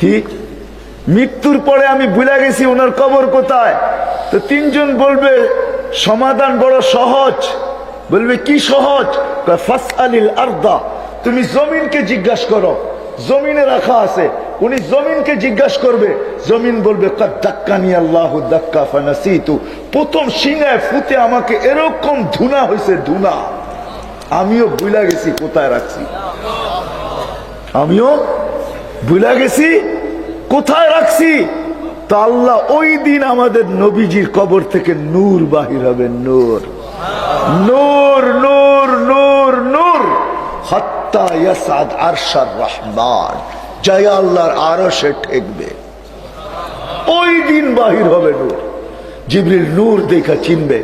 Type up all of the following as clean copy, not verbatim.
কি মৃত্যুর পরে আমি ভুলে গেছি ওনার কবর কোথায়। তো তিনজন বলবে সমাধান বড় সহজ। বলবে কি সহজ? ফাসআলিল আরদা, তুমি জমিনকে জিজ্ঞাসা করো, জমিনে রাখা আছে। উনি জমিনকে জিজ্ঞাসা করবে, জমিন বলবে কাদ দাক্কানি আল্লাহু দাক্কা ফানাসিতু, প্রথম সিংহায় ফুতে আমাকে এরকম ধুনা হয়েছে, ধুনা, আমিও ভুলে গেছি কোথায় রাখছি, আমিও ভুলে গেছি কোথায় রাখছি। তো আল্লাহ ওই দিন আমাদের নবীজির কবর থেকে নূর বাহির হবে, নূর, নূর, নূর, নূর, নূর, হাত্তা ইয়াসাদ আরশার রহমান, জয় আল্লাহর আরশে ঠেকবে, ওই দিন বাহির হবে নূর। জিবরিল নূর দেখা চিনবে,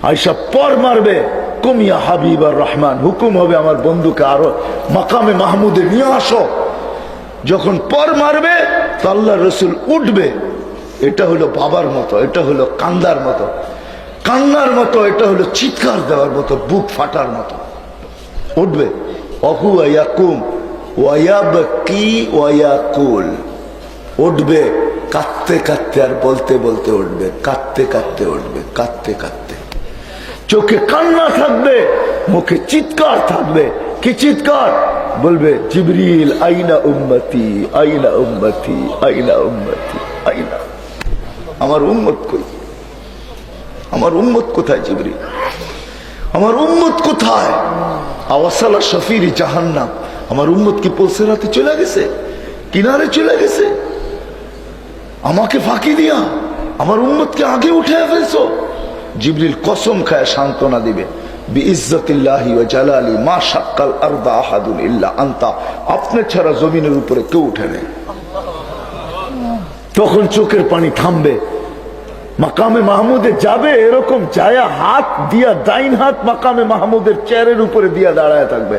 আয়েশা পর মারবে, কুমিয়া হাবিবার রহমান, হুকুম হবে আমার বন্ধুকে আরো মাকামে মাহমুদে নিয়ে আসো। যখন পর মারবে তো আল্লাহ রসুল উঠবে, এটা হলো বাবার মতো, এটা হলো কান্দার মতো, কান্নার মতো, এটা হলো চিৎকার দেওয়ার মতো, বুক ফাটার মতো, উঠবে। অহু ইয়াকুম ওয়ায়াবকি ওয়ায়াকুল, উঠবে কাঁদতে কাঁদতে আর বলতে বলতে উঠবে, কাঁদতে কাঁদতে উঠবে, কাঁদতে কাঁদতে, চোখে কান্না থাকবে, মুখে চিৎকার থাকবে। কি চিৎকার? বলবে জিবরিল আইনা উম্মতি, আইনা উম্মতি, আইনা উম্মতি, আইনা, আমার উম্মত কই, আমার উম্মত কোথায় জিবরিল, আমার উম্মত কোথায়? আওয়াসালা শফিরি জাহান্নাম, আমার উম্মত কি পলসেরাতে চলে গেছে, কিনারে চলে গেছে? আমাকে ফাঁকি দিয়া আমার উম্মতকে আগে উঠে ফেলছো। জিবরিল কসম খায় সান্ত্বনা দিবে, বিইজ্জতিল্লাহি ওয়া জালালি মা শাক্কাল আরদা আহাদুন ইল্লা আনতা, আপনি ছাড়া জমিনের উপরে কেউ উঠে নেই। তখন চোখের পানি থামবে, মাকামে মাহমুদে যাবে, এরকম যায়া হাত দিয়া, ডাইন হাত মাকামে মাহমুদের চেয়ারের উপরে দিয়া দাঁড়ায় থাকবে।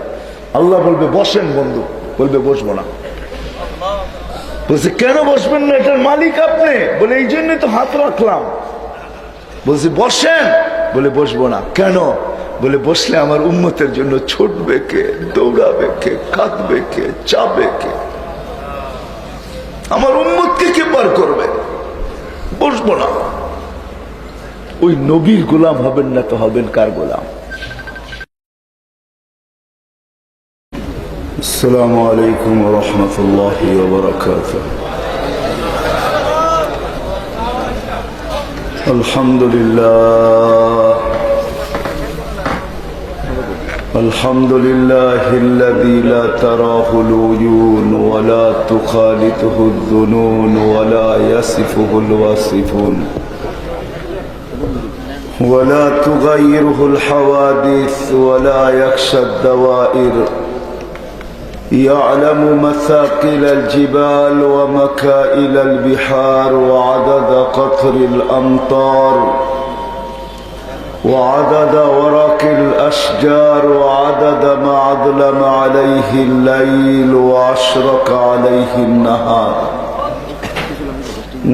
আল্লাহ বলবে বসেন বন্ধু, বলবে বসবো না। বলছে কেন বসবেন না, এটার মালিক আপনি। বলে এই জন্য তো হাত রাখলাম। বলছে বসেন, বলে বসবো না। কেন? বলে বসলে আমার উম্মতের জন্য ছুটবে কে, দৌড়াবে কে, কাঁদবে কে, চাবে কে, আমার উম্মতকে কে পার করবে? বসবো না। ওই নবীর গোলাম হবেন না তো হবেন কার গোলাম? আসসালামু আলাইকুম ওয়া রাহমাতুল্লাহি ওয়া বারাকাতুহু। আলহামদুলিল্লাহ, আলহামদুলিল্লাহিল্লাযী লা তারাহুল উয়ুন ওয়া লা তুখালিতুহুদ দুনুন ওয়া লা ইয়াসিফুহুল ওয়াসিফুন ওয়া লা তুগায়্যিরুহুল হাওয়াদিস ওয়া লা ইয়াখশাদ দাওয়াইর, يعلم مثاقل الجبال ومكائل البحار وعدد قطر الأمطار وعدد ورق الأشجار وعدد ما أظلم عليه الليل وأشرق عليه النهار،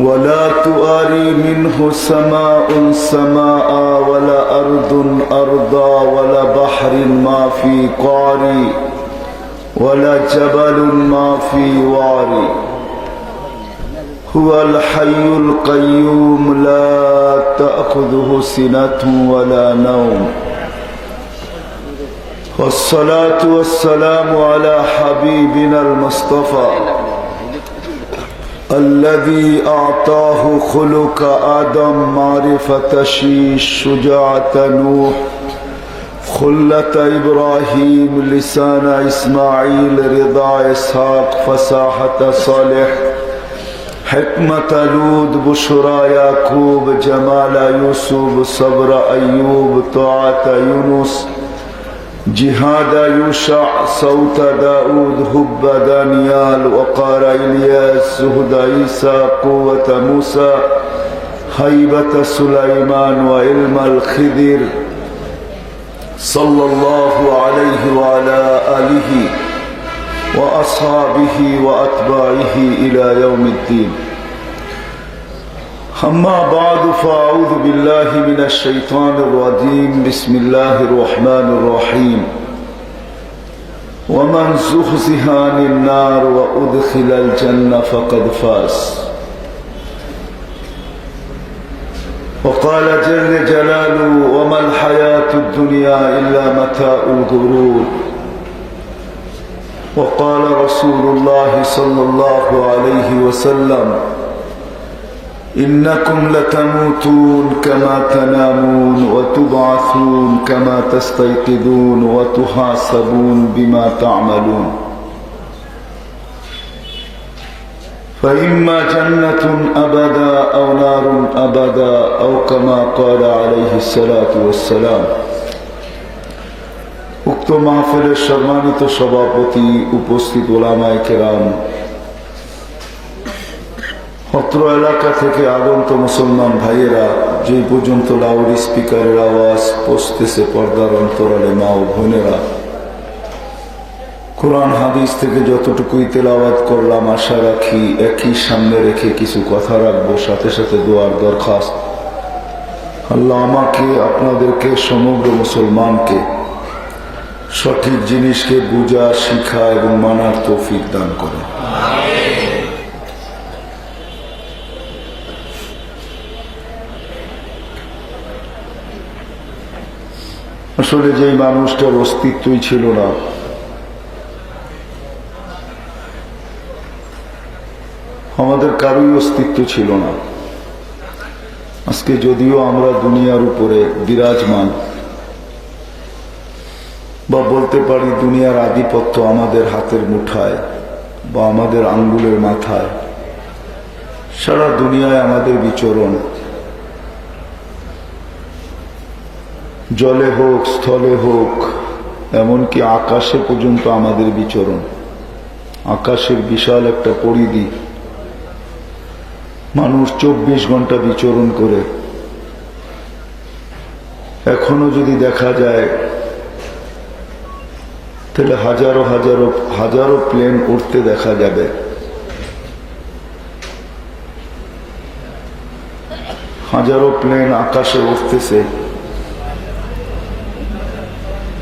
ولا تواري منه سماء سماء ولا أرض أرضا ولا بحر ما في قعري ولا جبل ما في وعري، هو الحي القيوم لا تأخذه سنة ولا نوم، والصلاة والسلام على حبيبنا المصطفى الذي أعطاه خلق آدم، معرفة شيش، شجاعة نوح، خلة إبراهيم، لسان إسماعيل، رضا إسحاق، فصاحة صالح، حكمة لود، بشرى يعقوب، جمال يوسف، صبر أيوب، طاعة يونس، جهاد يوشع، صوت داود، هب دانيال، وقار إلياس، زهد عيسى، قوة موسى، هيبة سليمان، وعلم الخضر، صلى الله عليه وعلى آله وأصحابه وأتباعه إلى يوم الدين. أما بعد فأعوذ بالله من الشيطان الرجيم، بسم الله الرحمن الرحيم. ومن زحزح عن النار وأدخل الجنة فقد فاز. وقال جل جلاله وما الحياة الدنيا إلا متاع الغرور. وقال رسول الله صلى الله عليه وسلم إنكم لتموتون كما تنامون وتبعثون كما تستيقظون وتحاسبون بما تعملون فإما جنة أبدا أو نار أبدا أو كما قال عليه الصلاة والسلام. উক্ত মাহফিলের সম্মানিত সভাপতি, উপস্থিত ওলামায়ে কেরাম, অত্র এলাকা থেকে আগত মুসলমান ভাইয়েরা, যে পর্যন্ত লাউড স্পিকারের আওয়াজ পৌঁছতেছে পর্দার অন্তরালে মা ও বোনেরা, কোরআন হাদিস থেকে যতটুকুই তেলাওয়াত করলাম আশা রাখি একই সামনে রেখে কিছু কথা রাখবো, সাথে সাথে দোয়ার দরখাস্ত। আল্লাহ আমাকে, আপনাদেরকে, সমগ্র মুসলমানকে সঠিক জিনিসকে বুঝা, শিখা এবং মানার তৌফিক দান করে। আসলে যেই মানুষটার অস্তিত্বই ছিল না, আমাদের কারোই অস্তিত্ব ছিল না, আজকে যদিও আমরা দুনিয়ার উপরে বিরাজমান, বা বলতে পারি দুনিয়ার আধিপত্য আমাদের হাতের মুঠায় বা আমাদের আঙ্গুলের মাথায়, সারা দুনিয়ায় আমাদের বিচরণ, জলে হোক, স্থলে হোক, এমনকি আকাশে পর্যন্ত আমাদের বিচরণ। আকাশের বিশাল একটা পরিধি, মানুষ 24 ঘন্টা বিচরণ করে। এখনো যদি দেখা যায় তাহলে হাজারো হাজারো হাজারো প্লেন উড়তে দেখা যাবে। হাজারো প্লেন আকাশে উঠতেছে,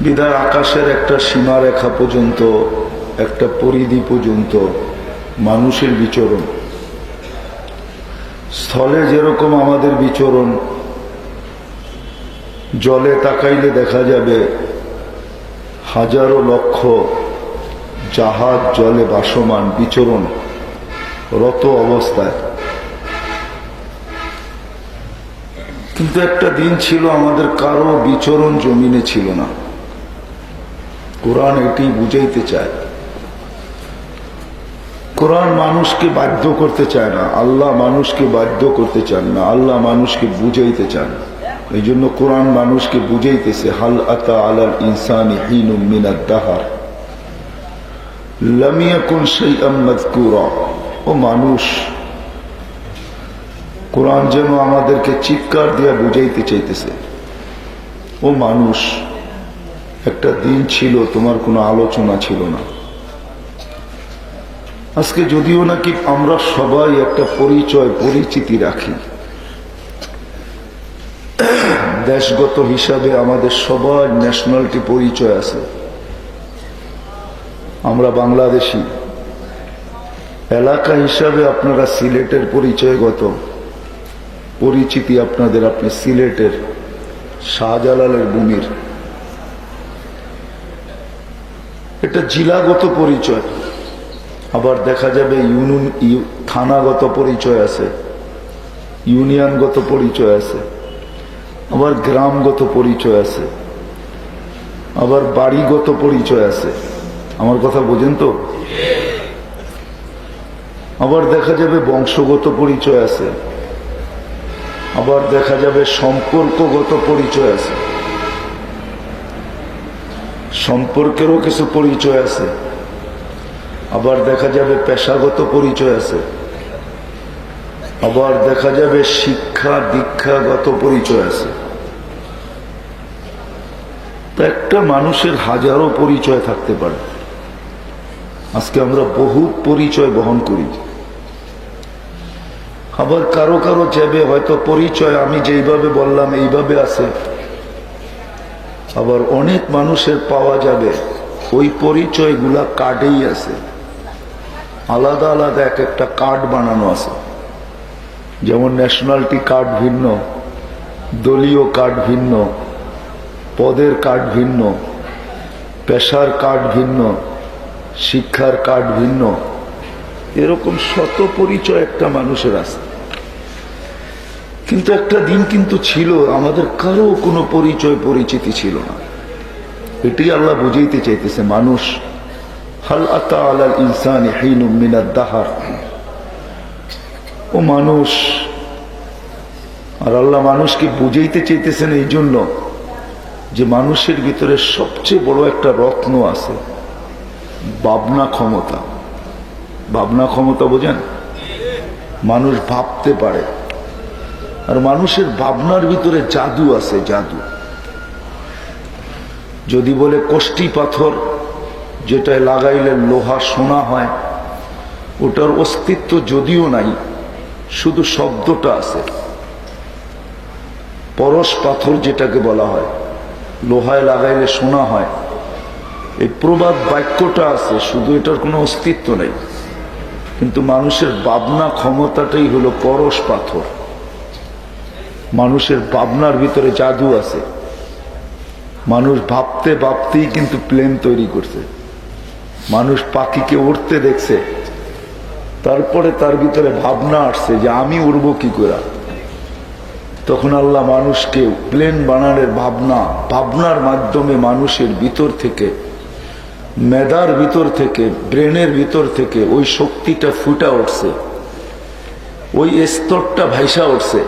বিধায় আকাশের একটা সীমারেখা পর্যন্ত, একটা পরিধি পর্যন্ত মানুষের বিচরণ। স্থলে যেরকম আমাদের বিচরণ, জলে তাকাইলে দেখা যাবে হাজারো লক্ষ জাহাজ জলে ভাসমান, বিচরণ রত অবস্থায়। কিন্তু একটা দিন ছিল আমাদের কারো বিচরণ জমিনে ছিল না। কোরআন এটি বুঝাইতে চায়। কোরআন মানুষকে বাধ্য করতে চায় না, আল্লাহ মানুষকে বাধ্য করতে চান না, আল্লাহ মানুষকে বুঝাইতে চান। এই জন্য কোরআন মানুষকে বুঝাইতেছে হাল আতা আলাল ইনসানি হিনুম মিনাদ দাহর লাম ইয়াকুন শাইআম মাযকুরা। ও মানুষ, কোরআন যেন আমাদেরকে চিৎকার দিয়ে বুঝাইতে চাইতেছে, ও মানুষ, একটা দিন ছিল তোমার কোনো আলোচনা ছিল না। আজকে যদিও নাকি আমরা সবাই একটা পরিচয়, পরিচিতি রাখি, দেশগত হিসাবে আমাদের সবার ন্যাশনালিটি পরিচয় আছে। আমরা বাংলাদেশি। এলাকা হিসাবে আপনারা সিলেটের পরিচয়গত পরিচিতি আপনাদের, আপনি সিলেটের শাহজালালের ভূমির। এটা জেলাগত পরিচয়। আবার দেখা যাবে থানাগত পরিচয় আছে, ইউনিয়নগত পরিচয় আছে, আবার গ্রামগত পরিচয় আছে, আবার বাড়িগত পরিচয় আছে। আমার কথা বোঝেন তো? আবার দেখা যাবে বংশগত পরিচয় আছে, আবার দেখা যাবে সম্পর্কগত পরিচয় আছে, সম্পর্কেরও কিছু পরিচয় আছে, আবার দেখা যাবে পেশাগত পরিচয় আছে, আবার দেখা যাবে শিক্ষা দীক্ষাগত পরিচয় আছে। তো একটা মানুষের হাজারো পরিচয় থাকতে পারে। আজকে আমরা বহু পরিচয় বহন করি। আবার কারো কারো যাবে হয়তো পরিচয় আমি যেইভাবে বললাম এইভাবে আছে, আবার অনেক মানুষের পাওয়া যাবে ওই পরিচয়গুলা কার্ডেই আছে, আলাদা আলাদা এক একটা কার্ড বানানো আছে। যেমন ন্যাশনালিটি কার্ড ভিন্ন, দলীয় কার্ড ভিন্ন, পদের কার্ড ভিন্ন, পেশার কার্ড ভিন্ন, শিক্ষার কার্ড ভিন্ন, এরকম শত পরিচয় একটা মানুষের আছে। কিন্তু একটা দিন কিন্তু ছিল আমাদের কারো কোনো পরিচয় পরিচিতি ছিল না। এটি আল্লাহ বুঝাইতে চাইতেছে মানুষ, হাল আতা আলাল ইনসানি হিনুম মিনাদ দাহার, ও মানুষ। আর আল্লাহ মানুষকে বুঝাইতে চাইতেছেন এই জন্য যে মানুষের ভিতরে সবচেয়ে বড় একটা রত্ন আছে, ভাবনা ক্ষমতা। ভাবনা ক্ষমতা বোঝেন? মানুষ ভাবতে পারে, আর মানুষের ভাবনার ভিতরে জাদু আছে, জাদু। যদি বলে কষ্টি পাথর, যেটায় লাগাইলে লোহা সোনা হয়, ওটার অস্তিত্ব যদিও নাই, শুধু শব্দটা আছে। পরশ পাথর যেটাকে বলা হয়, লোহায় লাগাইলে সোনা হয়, এই প্রবাদ বাক্যটা আছে, শুধু এটার কোনো অস্তিত্ব নেই। কিন্তু মানুষের ভাবনা ক্ষমতাটাই হলো পরশ পাথর। মানুষের ভাবনার ভিতরে জাদু আছে। মানুষ ভাবতে ভাবতেই কিন্তু প্লেন তৈরি করছে। মানুষ পাখিকে উড়তে দেখছে, তারপরে তার ভিতরে ভাবনা আসছে যে আমি উড়বো কি করে। তখন আল্লাহ মানুষকে প্লেন বানানোর ভাবনার মাধ্যমে মানুষের ভিতর থেকে, মেধার ভিতর থেকে, ব্রেনের ভিতর থেকে ওই শক্তিটা ফুটা উঠছে, ওই স্তরটা ভাইসা উঠছে,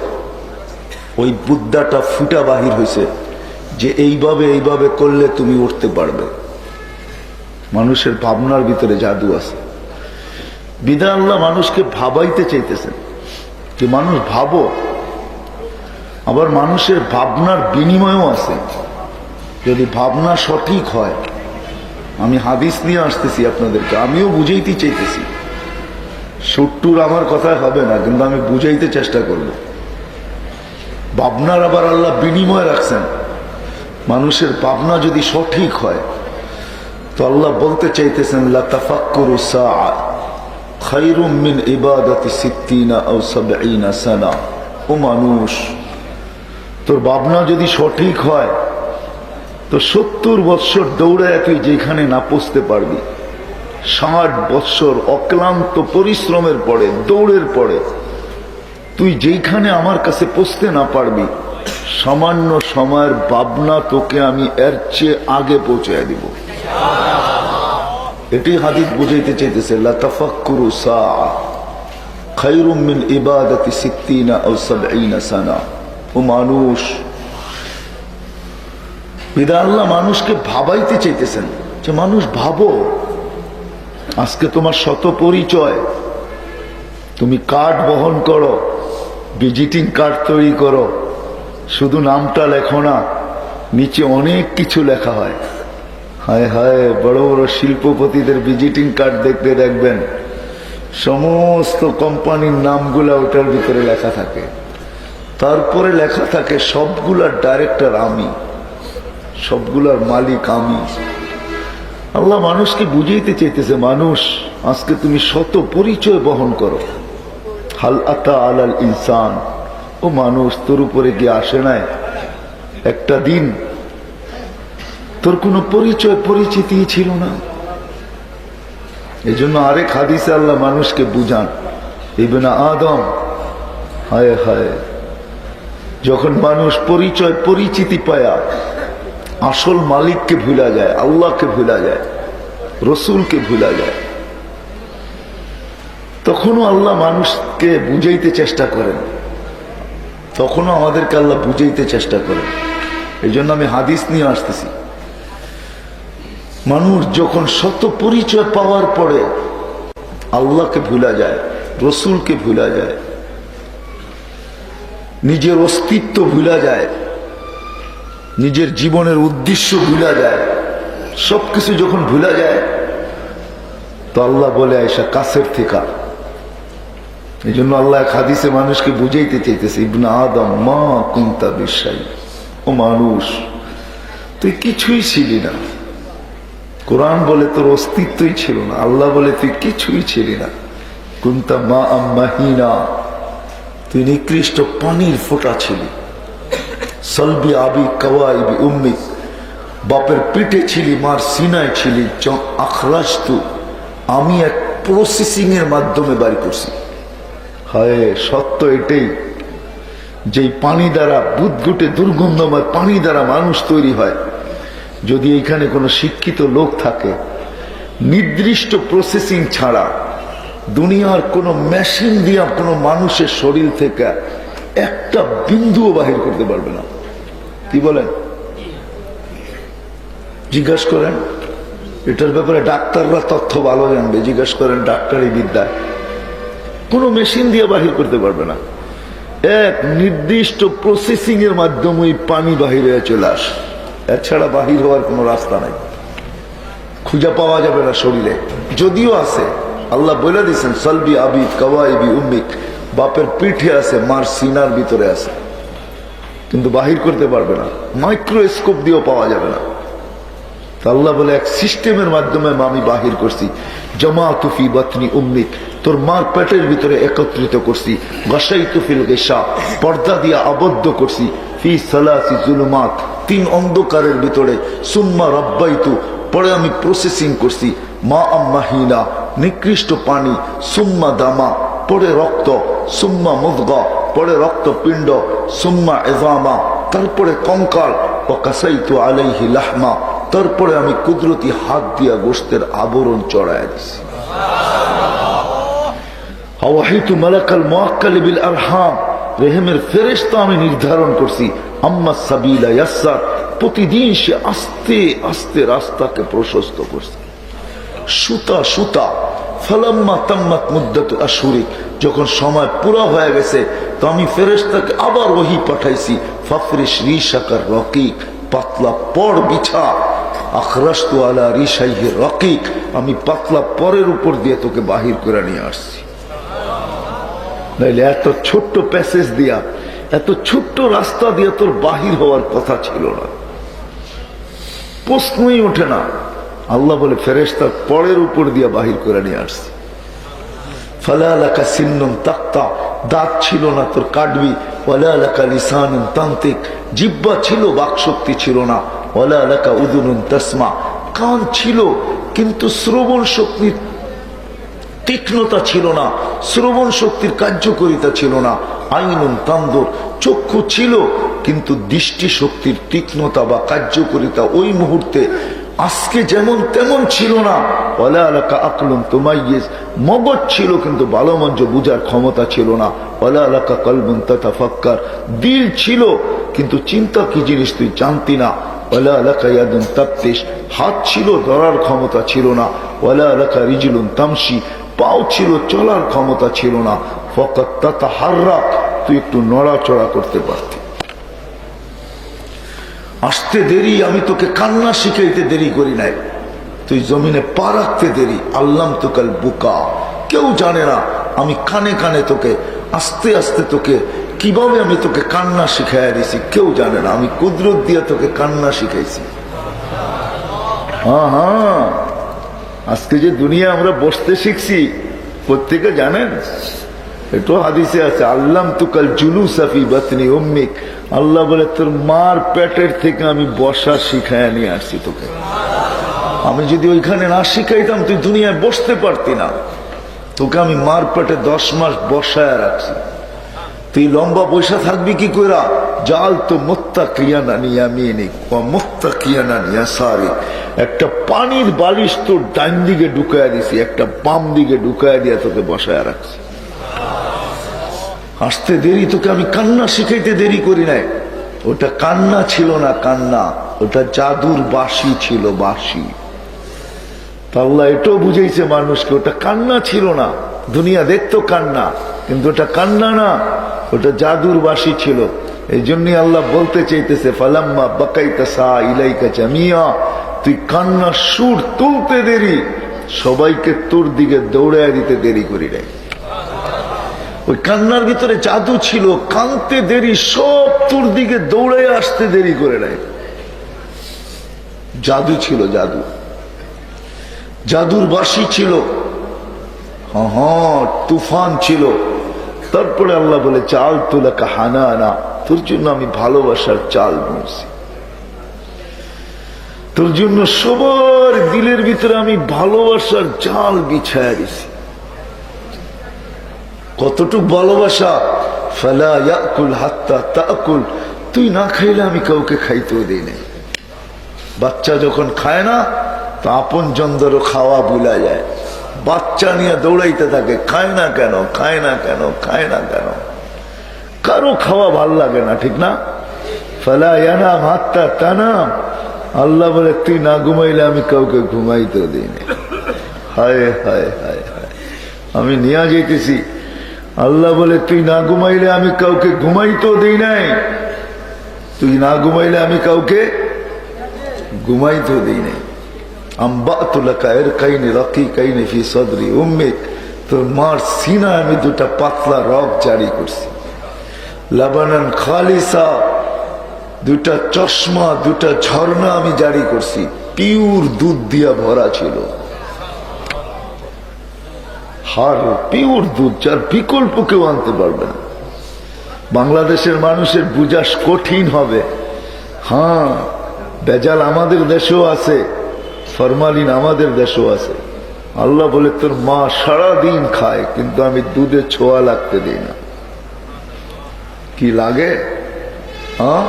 ওই বুদ্ধাটা ফুটা বাহির হয়েছে যে এইভাবে এইভাবে করলে তুমি উঠতে পারবে। মানুষের ভাবনার ভিতরে জাদু আছে। বিধায় আল্লাহ মানুষকে ভাবাইতে চাইতেছেন যে মানুষ ভাবো। আবার মানুষের ভাবনার বিনিময়ও আছে। যদি ভাবনা সঠিক হয়, আমি হাদিস নিয়ে আসতেছি আপনাদেরকে, আমিও বুঝাইতে চাইতেছি, সুট্টুর আমার কথায় হবে না, কিন্তু আমি বুঝাইতে চেষ্টা করব। ভাবনার আবার আল্লাহ বিনিময় রাখছেন। মানুষের ভাবনা যদি সঠিক হয়, তো আল্লাহ বলতে চাইতেছেন লা তাফাক্কুরু সাআ খায়রুম মিন ইবাদাতি 60 আও 70 সানা। ও মানুষ, তোর ভাবনা যদি সঠিক হয়, তো 70 বৎসর দৌড়ায় তুই যেখানে না পৌঁছতে পারবি, 60 বৎসর অক্লান্ত পরিশ্রমের পরে, দৌড়ের পরে তুই যেখানে আমার কাছে পৌঁছতে না পারবি, সামান্য সময়ের ভাবনা তোকে আমি এর চেয়ে আগে পৌঁছায় দিব। এটি হাদিস বুঝাইতে চাইতেছে লা তাফাক্কুরু সাআ খায়রুম মিন ইবাদাতি 60 আও 70 সানা। ও মানুষ, বিধায় আল্লাহ মানুষকে ভাবাইতে চাইতেছেন যে মানুষ ভাবো। আজকে তোমার শত পরিচয়, তুমি কার্ড বহন করো, ভিজিটিং কার্ড তৈরি করো, শুধু নামটা লেখো না, নিচে অনেক কিছু লেখা হয়। হায় হায়, বড় বড় শিল্পপতিদের ভিজিটিং কার্ড দেখতে দেখবেন সমস্ত কোম্পানির নামগুলা ওটার ভিতরে লেখা থাকে। তারপরে লেখা থাকে সবগুলার ডাইরেক্টর আমি, সবগুলার মালিক আমি। আল্লাহ মানুষকে বুঝাইতে চাইতেছে মানুষ, আজকে তুমি শত পরিচয় বহন করো। হাল আতা আলাল ইনসান, ও মানুষ, তোর উপরে গিয়ে আসে নাই একটা দিন তোর কোনো পরিচয় পরিচিতি ছিল না? এই জন্য আরেক হাদিসে আল্লাহ মানুষকে বুঝান, ইবনে আদম, হায় হায়, যখন মানুষ পরিচয় পরিচিতি পায়া আসল মালিককে ভুলা যায়, আল্লাহকে ভুলা যায়, রসুলকে ভুলা যায়, তখনও আল্লাহ মানুষকে বুঝাইতে চেষ্টা করেন, তখনও আমাদেরকে আল্লাহ বুঝাইতে চেষ্টা করেন। এই জন্য আমি হাদিস নিয়ে আসতেছি। মানুষ যখন শত পরিচয় পাওয়ার পরে আল্লাহকে ভুলা যায়, রসুলকে ভুলা যায়, নিজের অস্তিত্ব ভুলা যায়, নিজের জীবনের উদ্দেশ্য ভুলা যায়, সবকিছু যখন ভুলা যায়, তো আল্লাহ বলে আয়েশা কাছের থেকে। এই জন্য আল্লাহ এক হাদিসে মানুষকে বুঝাইতে চাইতেছে, ইবনে আদম মা কুনতা বিশাই, ও মানুষ, তুই কিছুই ছিলি না, কোরআন বলে তোর অস্তিত্বই ছিল না, আল্লাহ বলে তুই কিছুই ছিলি না। কুনতা মা মাহিনা, তুই নিকৃষ্ট পানির ফোঁটা ছিলি। সলবি আবি কওয়াইবি উম্মি, বাপের পিঠে ছিলি, মার সিনায় ছিলি। আখরাজতু, আমি এক প্রসেসিং এর মাধ্যমে বাড়ি করছি। হায়, সত্য এটাই, যেই পানি দ্বারা বুদগুটে দুর্গন্ধময় পানি দ্বারা মানুষ তৈরি হয়। যদি এখানে কোনো শিক্ষিত লোক থাকে, নির্দিষ্ট প্রসেসিং ছাড়া দুনিয়ার কোনো মেশিন দিয়া কোনো মানুষের শরীর থেকে একটা বিন্দুও বাহির করতে পারবে না। কি বলেন? জিজ্ঞাসা করেন, এটার ব্যাপারে ডাক্তাররা তথ্য ভালো জানবে। জিজ্ঞাসা করেন ডাক্তারি বিদ্যায়, কোনো মেশিন দিয়ে বাহির করতে পারবে না। এক নির্দিষ্ট প্রসেসিং এর মাধ্যমে পানি বাহির হয়ে চলে আসে, এছাড়া বাহির হওয়ার কোনো রাস্তা নাই, খুঁজে পাওয়া যাবে না শরীরে। যদিও আছে, আল্লাহ বলে দিয়েছেন সলবি আবি কওয়াইবি উম্মিক, বাপের পিঠে আছে, মার সিনার ভিতরে আছে, কিন্তু বাহির করতে পারবে না, মাইক্রোস্কোপ দিয়েও পাওয়া যাবে না। আল্লাহ বলে এক সিস্টেমের মাধ্যমে আমি বাহির করছি। জামাতু ফি বাতনি উম্মিক, তোর মার পেটের ভিতরে একত্রিত করছি। গাশাইতু ফিল গিশা, পর্দা দিয়ে আবদ্ধ করছি। ফি সালাসি জুলুমাত, 3 অন্ধকারের ভিতরে। সুম্মা রাব্বাইতু, পরে আমি প্রসেসিং করছি। মা আম্মাহিনা, নিকৃষ্ট পানি। সুম্মা দামা, পরে রক্ত। সুম্মা মুদগা, পরে রক্তপিণ্ড। সুম্মা ইযামা, তারপরে কঙ্কাল। ওয়া কাসাইতু আলাইহি লাহমা, তারপরে আমি কুদরতি হাত দিয়া গোশতের আবরণ চড়ায় দিছি। হাওয়াহিতু মালাকাল মুআক্কাল বিল আরহাম, রেহেমের ফেরেশতা আমি নির্ধারণ করছি। আম্মা সাবিলা ইয়াসসার, প্রতিদিন সে আস্তে আস্তে রাস্তাকে প্রশস্ত করছে। সুতা সুতা। ফালাম্মা তাম্মাত মুদ্দাতু আশহুরি, যখন সময় পুরো হয়ে গেছে তো আমি ফেরেশতাকে আবার ওহী পাঠাইছি। ফাফরিশ রিশাকার রকিক, পাতলা পর বিছা। আখরাজতু আলা রিশাইহি রকিক, আমি পাতলা পরের উপর দিয়ে তোকে বাহির করে নিয়ে আসছি। নাইলে এত ছোট্ট প্যাসেজ দিয়া, এত ছোট্ট রাস্তা দিয়া তোর বাহির হওয়ার কথা ছিল না, প্রশ্নই ওঠে না। আল্লাহ বলে ফেরেশতার পরের উপর দিয়া বাহির করে নিয়ে আসছি। ফালা লাকা সিন্নুন তাক্তা, দাঁত ছিল না তোর কাটবি। ওয়ালা লাকা লিসানুন তান্তিক, জিহ্বা ছিল, বাকশক্তি ছিল না। ওয়ালা লাকা উযুনুন তাসমা, কান ছিল কিন্তু শ্রবণ শক্তির তীক্ষ্ণতা ছিল না, শ্রবণ শক্তির কার্যকারিতা ছিল না। আইনুন তানদুর, চক্ষু ছিল কিন্তু দৃষ্টি শক্তির তীক্ষ্ণতা বা কার্যকারিতা ওই মুহূর্তে আজকে যেমন তেমন ছিল না। ওয়ালা আলাকা আকলুন তুমাইয়িজ, মগজ ছিল কিন্তু ভালো মন্দ বুঝার ক্ষমতা ছিল না। ওয়ালা আলাকা কলবুন তাতাফাক্কার, দিল ছিল কিন্তু চিন্তা কি জিনিস তুই জানতি না। ওয়ালা আলাকা ইয়াদুন তাবতিশ, হাত ছিল ধরার ক্ষমতা ছিল না। ওয়ালা আলাকা রিজলুন তামশি, পাও ছিল চলার ক্ষমতা ছিল না। ফাকাত তাতাহাররাক, তুই একটু নড়াচড়া করতে পারতি। আসতে দেরি, আমি তোকে কান্না শিখাইতে দেরি করি নাই, তুই জমিনে পা রাখতে দেরি। আল্লাম তোকাল বুকা, কেউ জানে না আমি কানে কানে তোকে আস্তে আস্তে তোকে কিভাবে আমি তোকে কান্না শিখাইয়া দিছি, কেউ জানে না। আমি কুদরত দিয়ে তোকে কান্না শিখাইছি। হ্যাঁ হ্যাঁ, আজকে যে দুনিয়া আমরা বসতে শিখছি প্রত্যেকে জানেন, একটু হাদিসে আছে আল্লাম তুকাল জুলুসা ফি বাতনি উম্মিক, আল্লাহ বলে তোর মার পেটের থেকে আমি বসা শিখায় নিয়ে আসছি তোকে। আমি যদি ওইখানে না শিখাইতাম তুই দুনিয়ায় বসতে পারতি না। তোকে আমি মার পেটে 10 মাস বসায় রাখছি, তুই লম্বা বসে থাকবি কি কইরা? জাল তো মুত্তাকিয়ানা ইয়ামিনিক ওয়া মুত্তাকিয়ানা ইয়াসারি, একটা পানির বালিশ তোর ডান দিকে ঢুকায়া দিছি, একটা বাম দিকে ঢুকায়া দিয়া তোকে বসায় রাখছি। আসতে দেরি, তোকে আমি কান্না শিখাইতে দেরি করি নাই। ওটা কান্না ছিল না, কান্না ওটা জাদুর বাঁশি ছিল, বাঁশি। আল্লাহ এটাও বুঝাইছে মানুষকে, ওটা কান্না ছিল না। দুনিয়া দেখতো কান্না, কিন্তু ওটা কান্না না, ওটা জাদুর বাঁশি ছিল। এই জন্যই আল্লাহ বলতে চাইতেছে ফালাম্মা বাকাইতা সা ইলাইকা জামিয়া, তুই কান্না সুর তুলতে দেরি, সবাইকে তোর দিকে দৌড়ায় দিতে দেরি করি নাই। ওই কান্নার ভিতরে জাদু ছিল, কানতে দেরি, সব তোর দিকে দৌড়ায় আসতে দেরি করে নাই। জাদু ছিল, জাদু। জাদুর বাঁশি ছিল, তুফান ছিল। তারপরে আল্লাহ বলে চাল তুলাকা হানানা, তোর জন্য আমি ভালোবাসার চাল বুনছি, তোর জন্য সবার দিলের ভিতরে আমি ভালোবাসার জাল বিছায়া দিছি। কতটুক ভালোবাসা, ফালা ইয়াকুল হাত্তা তাকুল, তুই না খাইলে আমি কাউকে খাইতেও দিই নাই। বাচ্চা যখন খায় না তো আপন জনদেরও খাওয়া ভুলা যায়, বাচ্চা নিয়ে দৌড়াইতে থাকে, খায় না কেন, খায় না কেন, খায় না কেন, কারো খাওয়া ভাল লাগে না, ঠিক না? ফালা ইয়ানাম হাত্তা তানাম, আল্লাহ বলে তুই না ঘুমাইলে আমি কাউকে ঘুমাইতেও দিই না। হায় হায় হায় হায়, আমি নিয়ে যাইতেছি, আল্লাহ বলে তুই না ঘুমাইলে আমি কাউকে ঘুমাইতেও দিই নাই, তুই না ঘুমাইলে আমি কাউকে ঘুমাইতেও দিই নাই। তোর মার সিনায় আমি দুটা পাতলা রগ জারি করছি, লাবানান খালিসা, দুটা চশমা, দুটা ঝর্ণা আমি জারি করছি, পিওর দুধ দিয়া ভরা ছিল, হার পিওর দুধ, যার বিকল্প কেউ আনতে পারবে না। বাংলাদেশের মানুষের বুঝাস কঠিন হবে। হ্যাঁ, বেজাল আমাদের দেশেও আছে, ফরমালিন আমাদের দেশেও আছে। আল্লাহ বলে তোর মা সারাদিন খায় কিন্তু আমি দুধে ছোঁয়া লাগতে দিই না। কি লাগে? হ্যাঁ,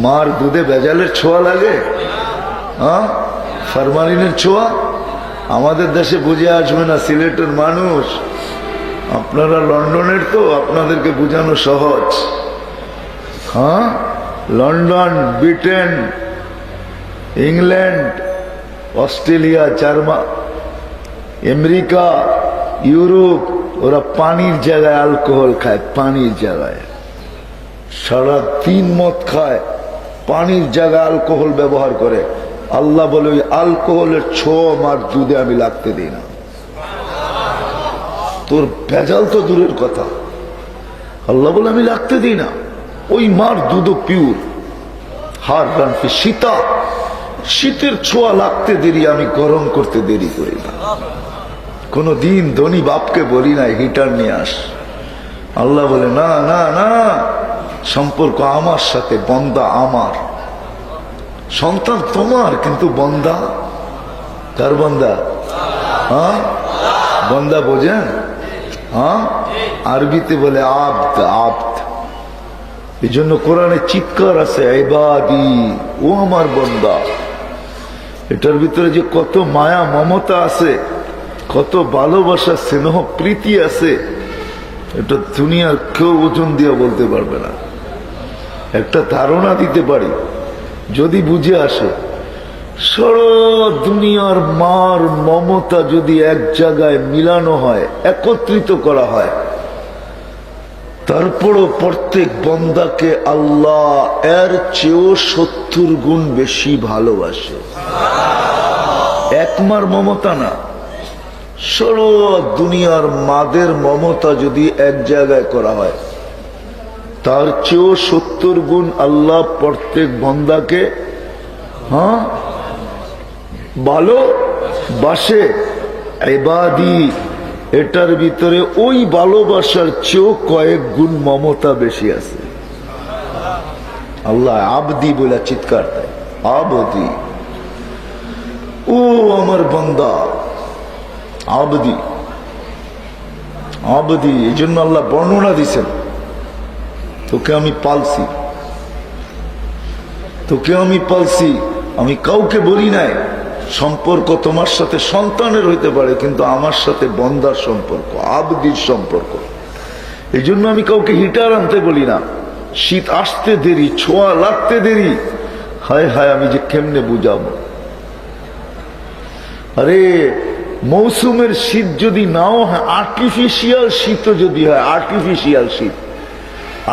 মার দুধে বেজালের ছোঁয়া লাগে? হ্যাঁ, ফরমালিনের ছোঁয়া? আমাদের দেশে বুঝে আসবে না, সিলেটের মানুষ, আপনারা লন্ডনের তো, আপনাদেরকে বুঝানো সহজ। হ্যাঁ, London, Britain, England, Australia, German, America, Europe, ওরা পানির জায়গায় অ্যালকোহল খায়, পানির জায়গায় সারা দিন মদ খায়, পানির জায়গায় অ্যালকোহল ব্যবহার করে। আল্লাহ বলে ওই অ্যালকোহলের ছোঁয়া আমার দুধে আমি লাগতে দিই না। তোর ভেজাল তো দূরের কথা, আল্লাহ বলে আমি লাগতে দিই না। ওই মার দুধও পিওর। হার রানফি শীতা, শীতের ছোঁয়া লাগতে দেরি, আমি গরম করতে দেরি করি না। কোনো দিন ধনী বাপকে বলি না হিটার নিয়ে আস। আল্লাহ বলে না না না, সম্পর্ক আমার সাথে, বন্দা আমার, সন্তান তোমার, কিন্তু বন্দা কার? বন্দা। হ্যাঁ, বন্দা বোঝেন? হ্যাঁ, আরবিতে বলে আব্দ, আব্দ। এই জন্য কোরআনে চিৎকার আছে, ইবাদি, ও আমার বন্দা। এটার ভিতরে যে কত মায়া মমতা আছে, কত ভালোবাসা, স্নেহ, প্রীতি আছে, এটা দুনিয়ার কেউ ওজন দিয়ে বলতে পারবে না। একটা ধারণা দিতে পারি, যদি বুঝে আসে, সারা দুনিয়ার মার মমতা যদি এক জায়গায় মিলানো হয়, একত্রিত করা হয়, তারপরও প্রত্যেক বন্দাকে আল্লাহ এর চেয়েও 70 গুণ বেশি ভালোবাসে। এক মার মমতা না, সারা দুনিয়ার মাদের মমতা যদি এক জায়গায় করা হয়, তার চেয়েও 70 গুণ আল্লাহ প্রত্যেক বন্দাকে ভালোবাসে। ইবাদি, এটার ভিতরে ওই ভালোবাসার চেয়েও কয়েক গুণ মমতা বেশি আছে। আল্লাহ আবদি বলে চিৎকার দেয়, আবদি, ও আমার বান্দা, আবদি, আবদি। এই জন্য আল্লাহ বর্ণনা দিছেন, তোকে আমি পালছি, তোকে আমি পালছি, আমি কাউকে বলি নাই। সম্পর্ক তোমার সাথে সন্তানের হইতে পারে, কিন্তু আমার সাথে বন্দার সম্পর্ক, আবদির সম্পর্ক। এই জন্য আমি কাউকে হিটার আনতে বলি না। শীত আসতে দেরি, ছোঁয়া লাগতে দেরি, হায় হায় আমি যে কেমনে বুঝাবো। আরে মৌসুমের শীত যদি নাও হয়, আর্টিফিশিয়াল শীতও যদি হয়, আর্টিফিশিয়াল শীত,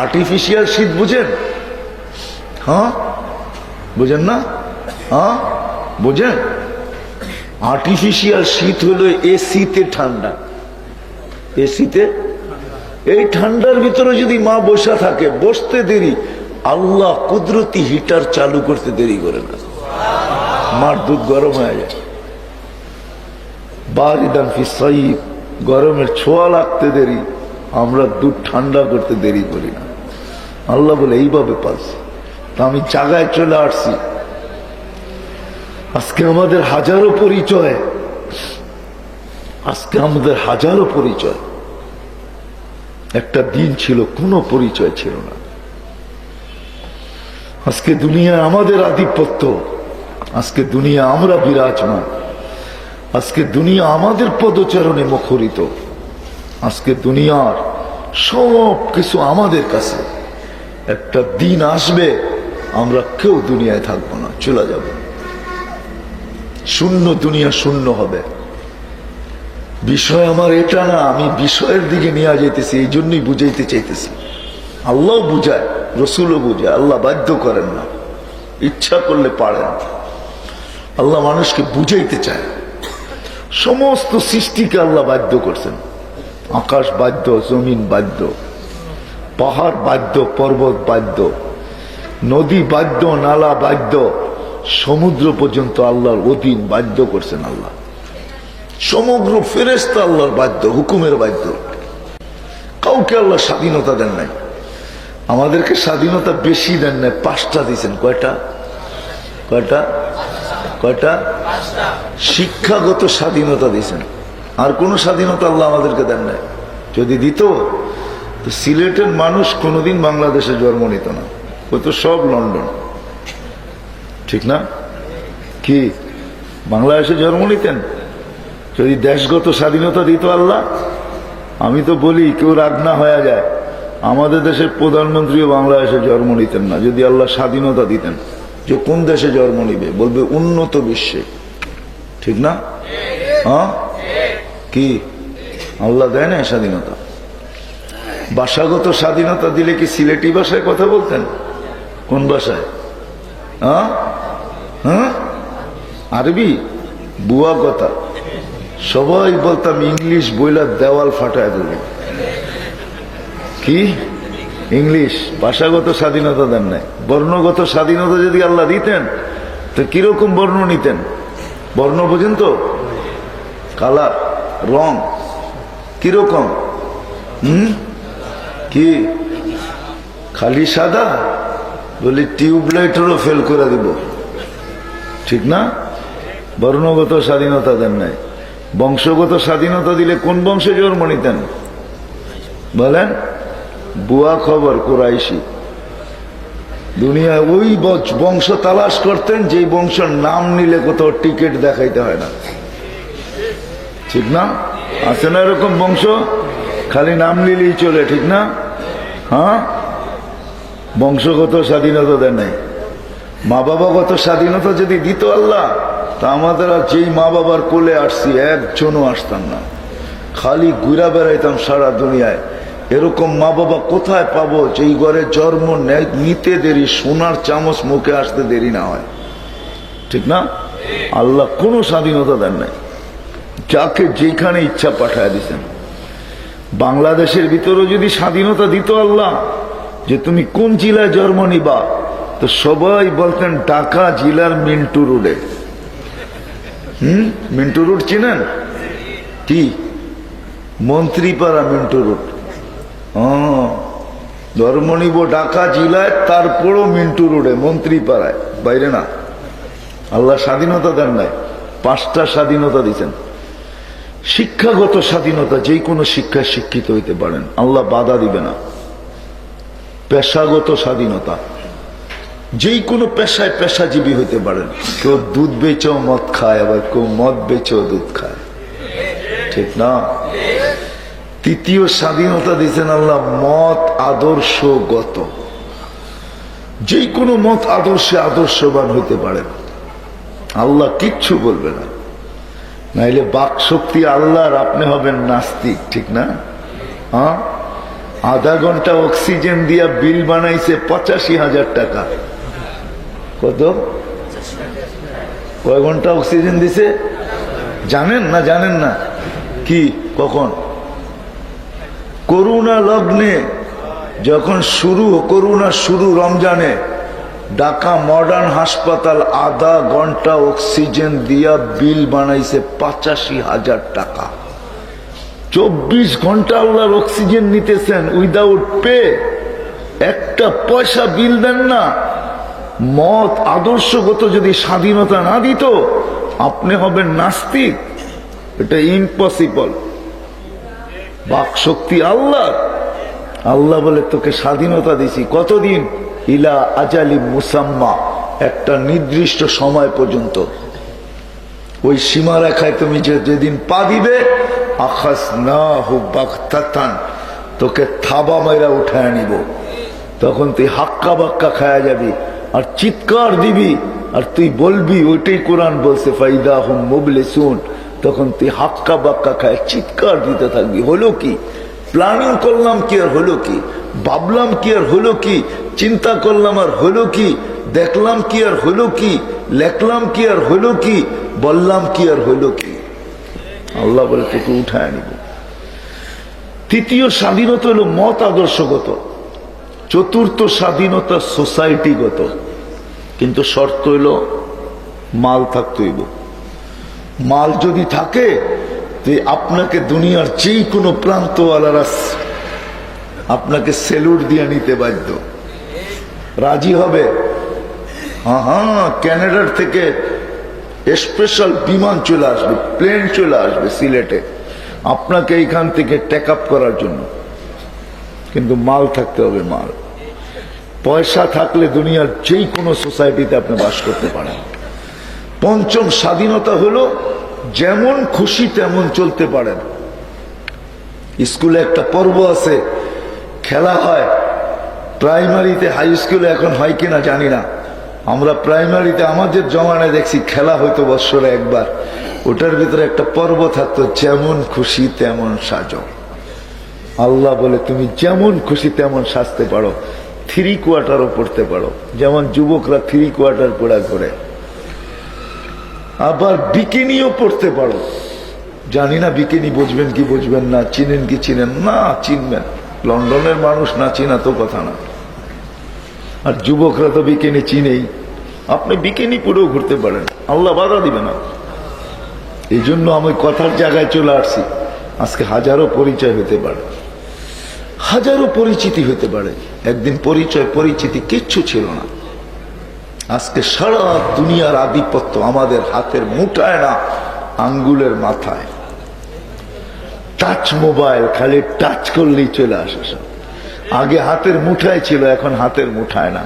আর্টিফিশিয়াল শীত বুঝেন? হ্যাঁ, বুঝেন না? হ্যাঁ, বুঝেন? আর্টিফিশিয়াল শীত হলো এসিতে ঠান্ডা, এসিতে। এই ঠান্ডার ভিতরে যদি মা বসা থাকে, বসতে দেরি, আল্লাহ কুদরতি হিটার চালু করতে দেরি করে না, মার দুধ গরম হয়ে যায়। বারিদান ফি সাইফ, গরমের ছোঁয়া লাগতে দেরি, আমরা দুধ ঠান্ডা করতে দেরি করি না। আল্লাহ বলে এইভাবে পাচ্ছি। তা আমি জায়গায় চলে আসছি। আজকে আমাদের হাজারো পরিচয়, আজকে আমাদের হাজারো পরিচয়। একটা দিন ছিল কোনো পরিচয় ছিল না। আজকে দুনিয়া আমাদের আধিপত্য, আজকে দুনিয়া আমরা বিরাজমান, আজকে দুনিয়া আমাদের পদচারণে মুখরিত, আজকে দুনিয়ার সব কিছু আমাদের কাছে। একটা দিন আসবে আমরা কেউ দুনিয়ায় থাকবো না, চলে যাব, শূন্য, দুনিয়া শূন্য হবে। বিষয় আমার এটা না, আমি বিষয়ের দিকে নিয়ে যেতেছি, এই জন্যই বুঝাইতে চাইতেছি। আল্লাহ বুঝায়, রসুলও বুঝায়, আল্লাহ বাধ্য করেন না, ইচ্ছা করলে পারেন। আল্লাহ মানুষকে বুঝাইতে চায়। সমস্ত সৃষ্টিকে আল্লাহ বাধ্য করছেন। আকাশ বাধ্য, জমিন বাধ্য, পাহাড় বাধ্য, পর্বত বাধ্য, নদী বাধ্য, নালা বাধ্য, সমুদ্র পর্যন্ত আল্লাহর অধীন, বাধ্য করছেন আল্লাহ। সমগ্র ফেরেশতা আল্লাহর বাধ্য, হুকুমের বাধ্য। কাউকে আল্লাহ স্বাধীনতা দেন নাই। আমাদেরকে স্বাধীনতা বেশি দেন নাই, 5টা দিয়েছেন। কয়টা? কয়টা? কয়টা? শিক্ষাগত স্বাধীনতা দিয়েছেন। আর কোন স্বাধীনতা আল্লাহ আমাদেরকে দেন নাই। যদি দিত তো সিলেটের মানুষ কোনোদিন বাংলাদেশে জন্ম নিত না, ও তো সব লন্ডন, ঠিক না? কি বাংলাদেশে জন্ম নিতেন? যদি দেশগত স্বাধীনতা দিত আল্লাহ, আমি তো বলি কেউ রাগ না হয়ে যায়, আমাদের দেশের প্রধানমন্ত্রীও বাংলাদেশে জন্ম নিতেন না যদি আল্লাহ স্বাধীনতা দিতেন। যে কোন দেশে জন্ম নিবে, বলবে উন্নত বিশ্বে, ঠিক না? হ্যাঁ, কি আল্লাহ দেয় না স্বাধীনতা? ভাষাগত স্বাধীনতা দিলে কি সিলেটি ভাষায় কথা বলতেন? কোন ভাষায়? হ্যাঁ হ্যাঁ, আরবি বুয়া কথা। সবাই বলতাম ইংলিশ বইলা দেওয়াল ফাটায় দিল। কি ইংলিশ? ভাষাগত স্বাধীনতা দেন নাই। বর্ণগত স্বাধীনতা যদি আল্লাহ দিতেন তো কিরকম বর্ণ নিতেন? বর্ণ পর্যন্ত, কালার, রং কিরকম? কি খালি সাদা? বলি টিউবলাইটেরও ফেল করে দিব, ঠিক না? বর্ণগত স্বাধীনতা দেন নাই। বংশগত স্বাধীনতা দিলে কোন বংশে জন্ম নিতেন বলেন? বুয়া খবর, কুরাইশি। দুনিয়ায় ওই বংশ তালাশ করতেন যেই বংশের নাম নিলে কোথাও টিকিট দেখাইতে হয় না, ঠিক না? আছে না এরকম বংশ? খালি নাম নিলেই চলে, ঠিক না? হ্যাঁ, বংশগত স্বাধীনতা দেন নাই। মা বাবাগত স্বাধীনতা যদি দিত আল্লাহ, তা আমাদের আর যেই মা বাবার কোলে আসছি একজনও আসতাম না, খালি ঘুরা বেড়াইতাম সারা দুনিয়ায়। এরকম মা বাবা কোথায় পাবো যেই ঘরে জন্ম নিতে দেরি, সোনার চামচ মুখে আসতে দেরি না হয়, ঠিক না? আল্লাহ কোনো স্বাধীনতা দেন নাই, যাকে যেখানে ইচ্ছা পাঠায় দিচ্ছেন। বাংলাদেশের ভিতরে যদি স্বাধীনতা দিত আল্লাহ যে তুমি কোন জেলায় জন্ম নিবা, তো সবাই বলতেন ঢাকা জেলার মিন্টু রোডে। মিন্টু রোড চিনেন? কি মন্ত্রীপাড়া মিন্টু রোড। জন্ম নিব ঢাকা জেলায়, তারপরও মিন্টু রোডে, মন্ত্রীপাড়ায়, বাইরে না। আল্লাহ স্বাধীনতা দেন নাই, 5টা স্বাধীনতা দিচ্ছেন। শিক্ষাগত স্বাধীনতা, যে কোনো শিক্ষায় শিক্ষিত হইতে পারেন, আল্লাহ বাধা দিবে না। পেশাগত স্বাধীনতা, যে কোনো পেশায় পেশাজীবী হইতে পারেন। কেউ দুধ বেচেও মদ খায়, আবার কেউ মদ বেচেও দুধ খায়, ঠিক না? তৃতীয় স্বাধীনতা দিয়েছেন আল্লাহ মত আদর্শগত, যে কোনো মত আদর্শে আদর্শবান হইতে পারেন, আল্লাহ কিচ্ছু বলবে না। নাইলে বাক শক্তি আল্লাহর, আপনি হবেন নাস্তিক, ঠিক না? হ্যাঁ, আধা ঘন্টা অক্সিজেন দিয়া বিল বানাইছে 85,000 টাকা। কত? কয় ঘন্টা অক্সিজেন দিছে জানেন না? জানেন না? কি কখন? করোনা লগ্নে যখন করোনা শুরু রমজানে, ঢাকা মডার্ন হাসপাতাল আধা ঘন্টা অক্সিজেন দিয়া বিল বানাইছে 85,000 টাকা। 24 ঘন্টা আল্লাহর অক্সিজেন নিতেছেন উইদাউট পে, একটা পয়সা বিল দেন না। মত আদর্শগত যদি স্বাধীনতা না দিত আপনি হবেন নাস্তিক। এটা ইম্পসিবল। বাক শক্তি আল্লাহ। আল্লাহ বলে তোকে স্বাধীনতা দিছি কতদিন? ইলা আজালি মুসাম্মা, একটা নির্দিষ্ট সময় পর্যন্ত। ওই সীমারেখায় তুমি যেদিন পা দিবে আখাযনাহু বাগতাতান, তোকে থাবা মাইরা উঠায় নিব। তখন তুই হাক্কা বাক্কা খায়া যাবি আর চিৎকার দিবি আর তুই বলবি, ওইটাই কোরআন বলছে ফাইদাহুম মুবলিসুন। তখন তুই হাক্কা বাক্কা খায় চিৎকার দিতে থাকবি। হলো কি? প্ল্যানিং করলাম কি আর হলো কি? ভাবলাম কি আর হলো কি? চিন্তা করলাম আর হলো কি? দেখলাম কি আর হলো কি? লেখলাম কি আর হলো কি? বললাম কি আর হলো কি? আল্লাহ বলে তোকে উঠায় নিব। তৃতীয় স্বাধীনতা হলো মত আদর্শগত। চতুর্থ স্বাধীনতা সোসাইটিগত। কিন্তু শর্ত হইল মাল থাকতে হইব। মাল যদি থাকে তো আপনাকে দুনিয়ার যে কোনো প্রান্তওয়ালারা আপনাকে সেলুট দিয়ে নিতে বাধ্য। রাজি হবে? হ্যাঁ, ক্যানাডার থেকে স্পেশাল বিমান চলে আসবে, প্লেন চলে আসবে সিলেটে আপনাকে এইখান থেকে টেক আপ করার জন্য। কিন্তু মাল থাকতে হবে। মাল পয়সা থাকলে দুনিয়ার যেই কোনো সোসাইটিতে আপনি বাস করতে পারেন। পঞ্চম স্বাধীনতা হলো যেমন খুশি তেমন চলতে পারেন। স্কুলে একটা পর্ব আছে, খেলা হয়। প্রাইমারিতে, হাই স্কুলে এখন হয় কিনা জানি না। আমরা প্রাইমারিতে আমাদের জমানায় দেখছি খেলা হয়তো বৎসরে একবার। ওটার ভিতরে একটা পর্ব থাকতো, যেমন খুশি তেমন সাজো। আল্লাহ বলে তুমি যেমন খুশি তেমন সাজতে পারো, 3 কোয়ার্টারও পড়তে পারো, যেমন যুবকরা 3 কোয়ার্টার পড়া করে। আবার বিকিনিও পড়তে পারো। জানি না বিকিনি বুঝবেন কি বুঝবেন না, চিনেন কি চিনেন না, চিনবেন। লন্ডনের মানুষ না চিনা তো কথা না। আর যুবকরা তো বিকিনি চিনেই। আপনি বিকিনি পরেও ঘুরতে পারেন, আল্লাহ বাধা দিবে না। এই জন্য আমি কথার জায়গায় চলে আসছি। আজকে হাজারো পরিচয় হতে পারে, হাজারো পরিচিতি হতে পারে। একদিন পরিচয় পরিচিতি কিচ্ছু ছিল না। আজকে সারা দুনিয়ার আধিপত্য আমাদের হাতের মুঠায় না, আঙ্গুলের মাথায়। টাচ মোবাইল, খালি টাচ করলেই চলে আসে সব। আগে হাতের মুঠায় ছিল, এখন হাতের মুঠায় না,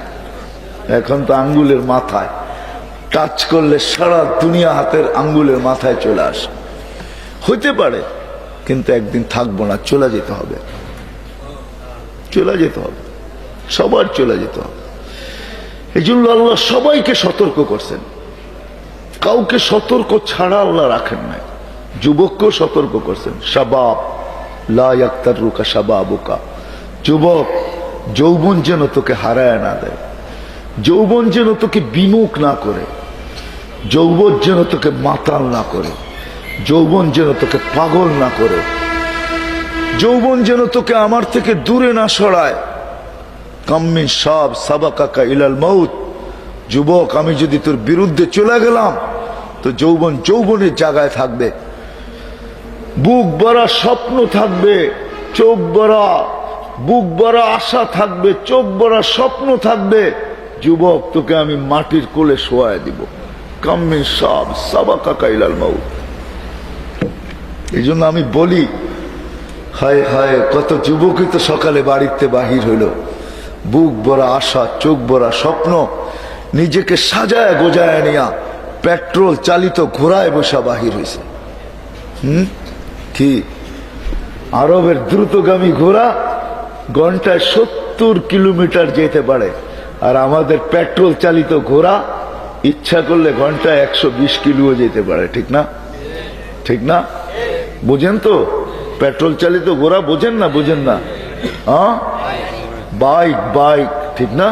এখন তো আঙ্গুলের মাথায়। টাচ করলে সারা দুনিয়া হাতের আঙ্গুলের মাথায় চলে আসে। হইতে পারে, কিন্তু একদিন থাকবো না, চলে যেতে হবে। চলে যেতে হবে, সবার চলে যেতে হবে। এই জন্য আল্লাহ সবাইকে সতর্ক করছেন। কাউকে সতর্ক ছাড়া আল্লাহ রাখেন নাই। যুবককেও সতর্ক করছেন, শাবাব লা ইয়াক্তারুকা শাবাবুকা। যুবক, যৌবন যেন তোকে হারায় না দেয়, যৌবন যেন তোকে বিমুখ না করে, যৌবন যেন তোকে মাতাল না করে, যৌবন যেন তোকে পাগল না করে, যৌবন যেন তোকে আমার থেকে দূরে না সরায়। কাম্মিন সাব সাবাকাকা ইলাল মাউত। যুবক, আমি যদি তোর বিরুদ্ধে চলে গেলাম তো যৌবন যৌবনের জায়গায় থাকবে, বুক ভরা স্বপ্ন থাকবে, চোখ ভরা, বুক ভরা আশা থাকবে, চোখ ভরা স্বপ্ন থাকবে। যুবক, তোকে আমি মাটির কোলে শোয়ায় দিব। কাম্মিন সাব সাবাকাকা ইলাল মাউত। এই জন্য আমি বলি, হায় হায়, কত যুবকই তো সকালে বাড়িতে বাহির হইল, বুক ভরা আশা, চোখ ভরা স্বপ্ন, নিজেকে সাজায় গোজায় নিয়া পেট্রোল চালিত ঘোড়ায় বসা বাহির হয়েছে। কি আরবের দ্রুতগামী ঘোড়া ঘন্টায় 70 কিলোমিটার যেতে পারে, আর আমাদের পেট্রোল চালিত ঘোড়া ইচ্ছা করলে ঘন্টায় 120 কিলো যেতে পারে। ঠিক না? ঠিক না? বুঝেন তো? পেট্রোল চালিত ঘোড়া বোঝেন না? বুঝেন না? বাইক, বাইক, ঠিক না?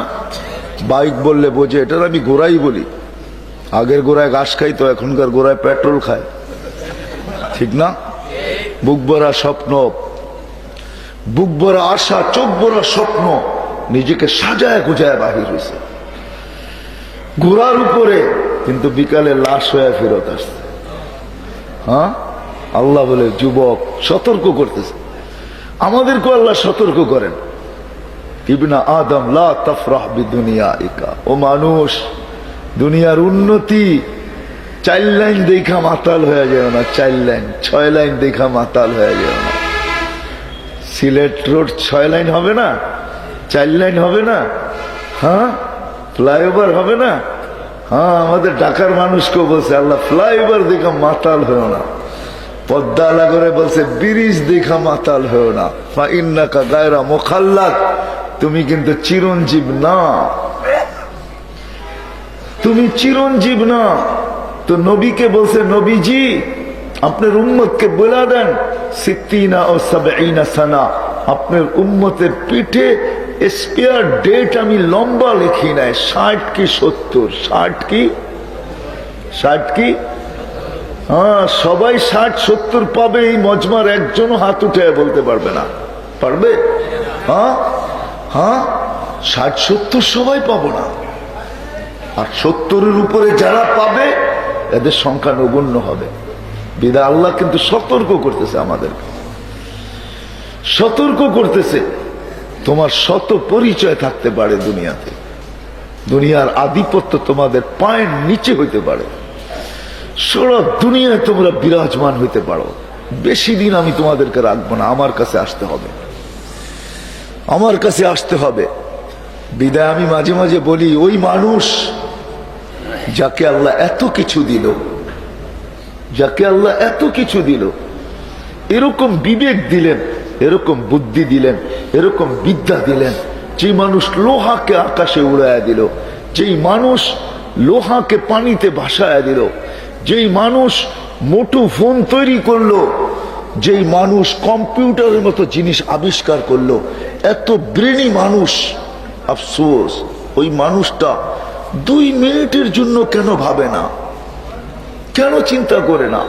বাইক বললে বোঝে, এটা আমি ঘোড়াই বলি। আগের ঘোড়ায় ঘাস খাইতো, এখনকার ঘোড়ায় পেট্রোল খায়। ঠিক না? বুক ভরা স্বপ্ন, বুক ভরা আশা, চোখ ভরা স্বপ্ন, নিজেকে সাজায় গোজায় বাহির হয়েছে। ঘোড়ার উপরে, কিন্তু বিকালে লাশ হয়ে ফেরত আসছে। হ্যাঁ, আল্লাহ বলে যুবক সতর্ক করতেছে, আমাদেরকে আল্লাহ সতর্ক করেন, ইবনা আদম লা তাফরাহ বিদুনিয়াইকা, ও মানুষ দুনিয়ার উন্নতি 4 লাইন দেখা মাতাল হয়ে যায় না, 4 লাইন 6 লাইন দেখা মাতাল হয়ে যায় না। সিলেট রোড 6 লাইন হবে না, 4 লাইন হবে না, হ্যাঁ ফ্লাইওভার হবে না। হ্যাঁ, আমাদের ঢাকার মানুষকেও বলছে আল্লাহ ফ্লাইওভার দেখা মাতাল হয়েও না, পদ্মা করে বলছে ব্রিজ দেখা মাতাল হয়েও না, ফা ইন্নাকা গায়রা মুখাল্লাদ, তুমি কিন্তু চিরঞ্জীব না, তুমি চিরঞ্জীব না। তো নবীকে বলছে নবীজি আপনার উম্মতকে বলে দেন 60 ও 70 সানা, আপনার উম্মতের পিঠে স্পেয়ার ডেট আমি লম্বা লিখি নাই, 60 কি 70, 60 কি 60 কি, হ্যাঁ সবাই 60-70 পাবে, এই মজমার একজনও হাত উঠে বলতে পারবে না, পারবে? হ্যাঁ হ্যাঁ, 60-70 সবাই পাবো না, আর 70-এর উপরে যারা পাবে এদের সংখ্যা নগণ্য হবে। বিদা আল্লাহ কিন্তু সতর্ক করতেছে, আমাদেরকে সতর্ক করতেছে, তোমার শত পরিচয় থাকতে পারে দুনিয়াতে, দুনিয়ার আধিপত্য তোমাদের পায়ের নিচে হইতে পারে, সারা দুনিয়ায় তোমরা বিরাজমান হইতে পারো, বেশি দিন আমি তোমাদেরকে রাখবো না, আমার কাছে আসতে হবে, আমার কাছে আসতে হবে। বিদায় আমি মাঝে মাঝে বলি, ওই মানুষ যাকে আল্লাহ এত কিছু দিল, যাকে আল্লাহ এত কিছু দিল, এরকম বিবেক দিলেন, এরকম বুদ্ধি দিলেন, এরকম বিদ্যা দিলেন, যে মানুষ লোহাকে আকাশে উড়াইয়া দিল, যেই মানুষ লোহাকে পানিতে ভাসায়া দিল, যেই মানুষ মোটু ফোন তৈরি করলো, যেই মানুষ কম্পিউটারের মতো জিনিস আবিষ্কার করলো, এত ব্রেনি মানুষ, আফসোস ওই মানুষটা 2 মিনিটের জন্য কেন ভাবে না, কেন চিন্তা করে না?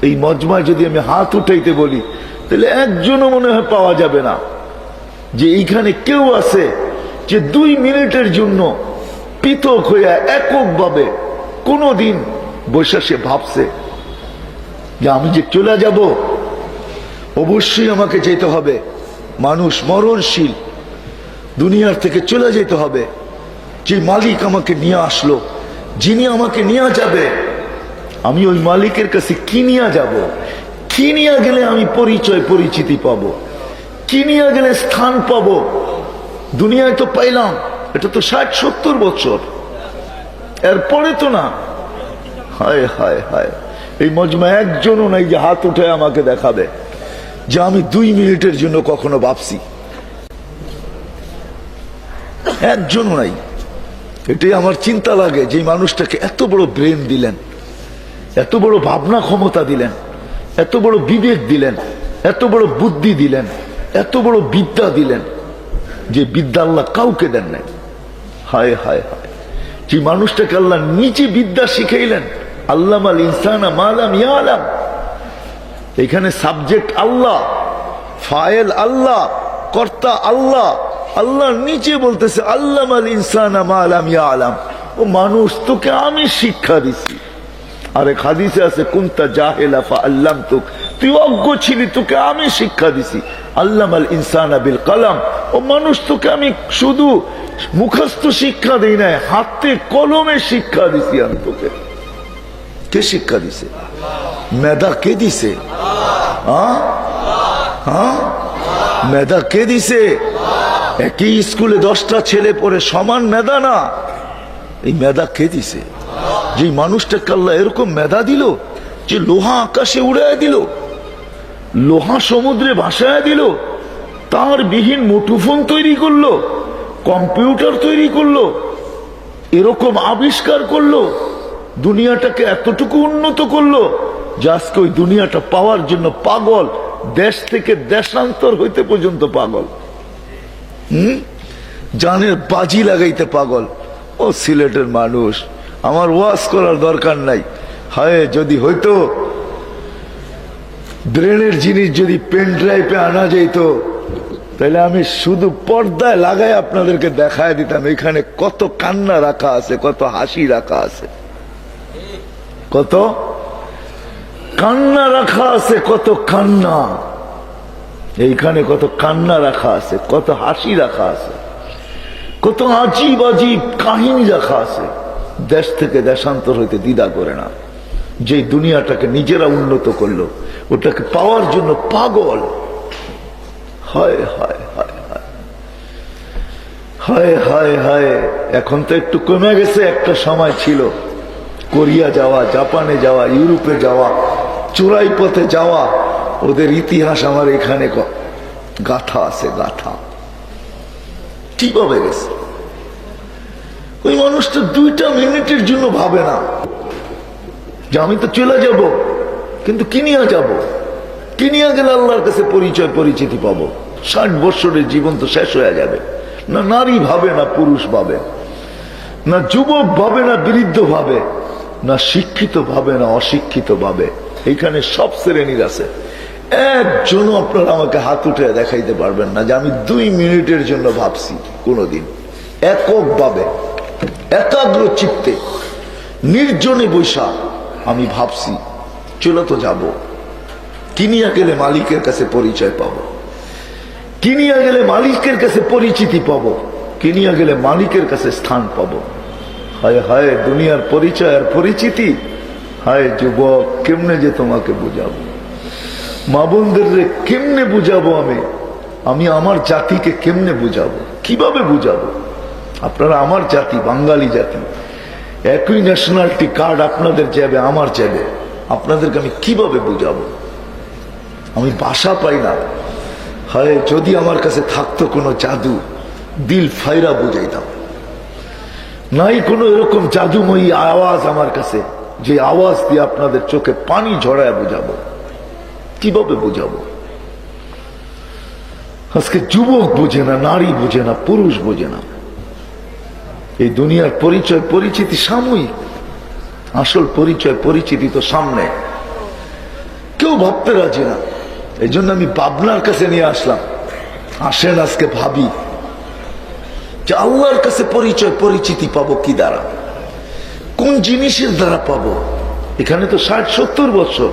এই মজমায় যদি আমি হাত উঠাইতে বলি, তাহলে একজনও মনে হয় পাওয়া যাবে না যে এইখানে কেউ আছে যে 2 মিনিটের জন্য পৃথক হইয়া এককভাবে কোনদিন বৈশা সে ভাবছে যে আমি যে চলে যাব, অবশ্যই আমাকে যেতে হবে, মানুষ মরণশীল, দুনিয়ার থেকে চলে যেতে হবে, যে মালিক আমাকে নিয়ে আসলো, যিনি আমাকে নিয়ে যাবে, আমি ওই মালিকের কাছে কি নিয়ে যাব, কি নিয়ে গেলে আমি পরিচয় পরিচিতি পাবো, কি নিয়ে গেলে স্থান পাবো? দুনিয়ায় তো পাইলাম, এটা তো 60-70 বছর, এরপরে তো না। হায় হায় হায়, এই মজমা একজনও নাই যে হাত উঠে আমাকে দেখাবে যে আমি 2 মিনিটের জন্য কখনো ভাবছি, একজনও নাই। এটাই আমার চিন্তা লাগে, যে মানুষটাকে এত বড় ব্রেন দিলেন, এত বড় ভাবনা ক্ষমতা দিলেন, এত বড় বিবেক দিলেন, এত বড় বুদ্ধি দিলেন, এত বড় বিদ্যা দিলেন, যে বিদ্যা আল্লাহ কাউকে দেন নাই। হায় হায় হায়, যে মানুষটাকে আল্লাহ নিজে বিদ্যা শিখাইলেন, আল্লামাল ইনসানা মা লাম ইয়ালাম, এখানে সাবজেক্ট আল্লাহ, ফায়েল আল্লাহ, কর্তা আল্লাহ, আল্লাহ নিচে বলতেছে আল্লামাল ইনসানা মা লাম ইয়ালাম, ও মানুষ তোকে আমি শিক্ষা দিছি। আরেক হাদিসে আছে কুনতা জাহিলা ফাআল্লামতুক, তুই অজ্ঞ ছিলি, তোকে আমি শিক্ষা দিছি। আল্লামাল ইনসানা বিল কলম, ও মানুষ তোকে আমি শুধু মুখস্থ শিক্ষা দেই নাই, হাতে কলমে শিক্ষা দিছি আমি তোকে। কে শিক্ষা দিছে? মেধা কে দিছে? মেধা কে দিছে? একই স্কুলে 10টা ছেলে পড়ে, সমান মেধা না। এই মেধা কে দিছে? যে মানুষটাকে আল্লাহ এরকম মেধা দিল, যে লোহা আকাশে উড়াইয়া দিল, লোহা সমুদ্রে ভাসায়া দিল, তার বিহীন মুঠোফোন তৈরি করলো, কম্পিউটার তৈরি করলো, এরকম আবিষ্কার করলো, দুনিয়াটাকে এতটুকু উন্নত করলো যে আজকে ওই দুনিয়াটা পাওয়ার জন্য পাগল, দেশ থেকে দেশান্তর হইতে পর্যন্ত পাগল, জানের বাজি লাগাইতে পাগল। ও সিলেটের মানুষ, আমার ওয়াজ করার দরকার নাই। হায় যদি হইতো ব্রেনের জিনিস যদি পেন ড্রাইভে আনা যেত, তাহলে আমি শুধু পর্দায় লাগাই আপনাদেরকে দেখায় দিতাম এখানে কত কান্না রাখা আছে, কত হাসি রাখা আছে, কত কান্না রাখা আছে, কত কান্না এইখানে, কত কান্না রাখা আছে, কত হাসি রাখা আছে, কত আজীব আজীব কাহিনী রাখা আছে। দেশ থেকে দেশান্তর হইতে দ্বিধা করে না। যে দুনিয়াটাকে নিজেরা উন্নত করলো ওটাকে পাওয়ার জন্য পাগল। হায় হায় হায় হায় হায় হায় হায়। এখন তো একটু কমে গেছে, একটা সময় ছিল কোরিয়া যাওয়া, জাপানে যাওয়া, ইউরোপে যাওয়া, চোরাই পথে যাওয়া, ওদের ইতিহাস আমার এখানে গাথা আছে, গাথা কিভাবে গেছে। ওই মানুষটা 2টা মিনিটের জন্য ভাবে না যে আমি তো চলে যাব, কিন্তু কিনিয়া যাব, কিনিয়া গেলে আল্লাহর কাছে পরিচয় পরিচিতি পাবো। 60 বছরের জীবন তো শেষ হয়ে যাবে। না নারী ভাবে, না পুরুষ ভাবে, না যুবক ভাবে, না বৃদ্ধ ভাবে, না শিক্ষিত ভাবে, না অশিক্ষিত ভাবে। এখানে সব শ্রেণীর আছে। একজনও আপনারা আমাকে হাত উঠে দেখাইতে পারবেন না যে আমি 2 মিনিটের জন্য ভাবছি কোনোদিন এককভাবে, একাগ্র চিত্তে, নির্জনে বৈশা আমি ভাবছি চলে তো যাব, কিনিয়া গেলে মালিকের কাছে পরিচয় পাবো, কিনিয়া গেলে মালিকের কাছে পরিচিতি পাবো, কিনিয়া গেলে মালিকের কাছে স্থান পাবো। হায় হায় দুনিয়ার পরিচয় আর পরিচিতি। হায় যুবক, কেমনে যে তোমাকে বুঝাবো, মা বোনদের কেমনে বুঝাবো, আমি আমার জাতিকে কেমনে বুঝাবো, কিভাবে বুঝাবো? আপনারা আমার জাতি, বাঙালি জাতি, একই ন্যাশনালিটি কার্ড আপনাদের যাবে, আমার যাবে, আপনাদেরকে আমি কিভাবে বুঝাবো? আমি ভাষা পাই না। হায় যদি আমার কাছে থাকতো কোনো জাদু, দিল ফাইরা বুঝাইতাম। নাই কোনো এরকম জাদুময়ী আওয়াজ আমার কাছে, যে আওয়াজ দিয়ে আপনাদের চোখে পানি ঝরায় বুঝাবো। কিভাবে বুঝাবো? আজকে যুবক বুঝে না, নারী বুঝে না, পুরুষ বুঝে না। এই দুনিয়ার পরিচয় পরিচিতি সাময়িক, আসল পরিচয় পরিচিতি তো সামনে। কেউ ভাবতে রাজি না। এই জন্য আমি ভাবনার কাছে নিয়ে আসলাম। আসেন আজকে ভাবি যে আল্লাহর কাছে পরিচয় পরিচিতি পাবো কি দ্বারা, কোন জিনিসের দ্বারা পাবো। এখানে তো 60-70 বছর,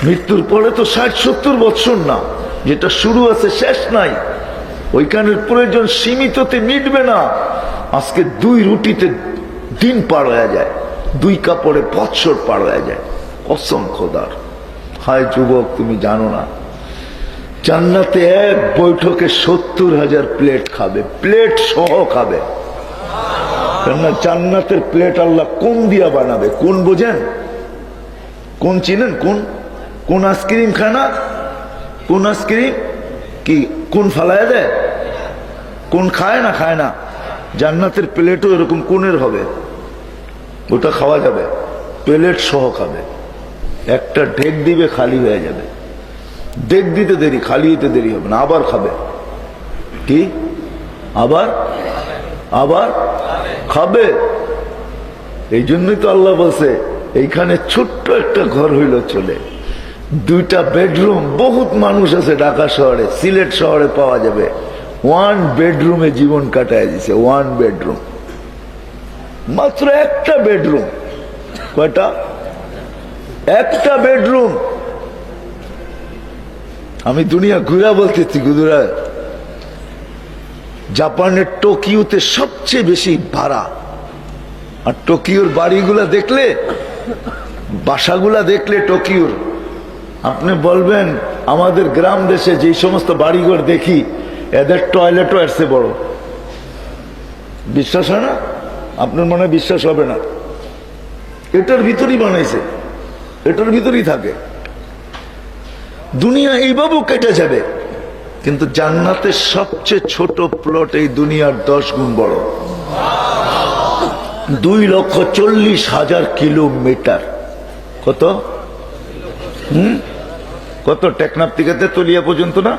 মৃত্যুর পরে তো 60-70 বছর না, যেটা শুরু আছে শেষ নাই। ওইখানের প্রয়োজন সীমিততে মিটবে না। আজকে 2 রুটিতে দিন পার হয়ে যায়, 2 কাপড়ে বৎসর পার হয়ে যায়। কসম খোদার। হায় যুবক, তুমি জানো না জান্নাতে এক বৈঠকে 70,000 প্লেট খাবে, প্লেট সহ খাবে। কেননা জান্নাতের প্লেট আল্লাহ কোন দিয়া বানাবে? কোন বোঝেন? কোন চিনেন? কোন আইসক্রিম খায় না? কোন আইসক্রিম কি কোন ফালায় দেয়? কোন খায় না? খায় না। জান্নাতের প্লেটও এরকম কোনের হবে, ওটা খাওয়া যাবে, প্লেট সহ খাবে। একটা ঢেক দিবে, খালি হয়ে যাবে। ঢেক দিতে দেরি, খালি হইতে দেরি হবে না, আবার খাবে। কি আবার আবার খাবে। এই জন্যই তো আল্লাহ বলছে এইখানে ছোট্ট একটা ঘর হইল চলে, 2টা বেডরুম। বহুত মানুষ আছে ঢাকা শহরে, সিলেট শহরে পাওয়া যাবে 1 বেডরুমে জীবন কাটায় দিছে। 1 বেডরুম, মাত্র একটা বেডরুম। কয়টা? একটা বেডরুম। আমি দুনিয়া ঘুরা বলতেছি, গুজরা জাপানের টোকিওতে সবচেয়ে বেশি ভাড়া। আর টোকিওর বাড়িগুলা দেখলে, বাসাগুলা দেখলে টোকিওর, আপনি বলবেন আমাদের গ্রাম দেশে যে সমস্ত বাড়িঘর দেখি এদের টয়লেটও এর চেয়ে বড়। বিশ্বাস হয় না? আপনার মনে বিশ্বাস হবে না। এটার ভিতরেই বানাইছে, এটার ভিতরেই থাকে। দুনিয়া এইভাবেও কেটে যাবে, কিন্তু জান্নাতের সবচেয়ে ছোট প্লট এই দুনিয়ার 10 গুণ বড়। 2,40,000 কিলোমিটার। কত? কত? টেকনাফ থেকে তলিয়া পর্যন্ত না?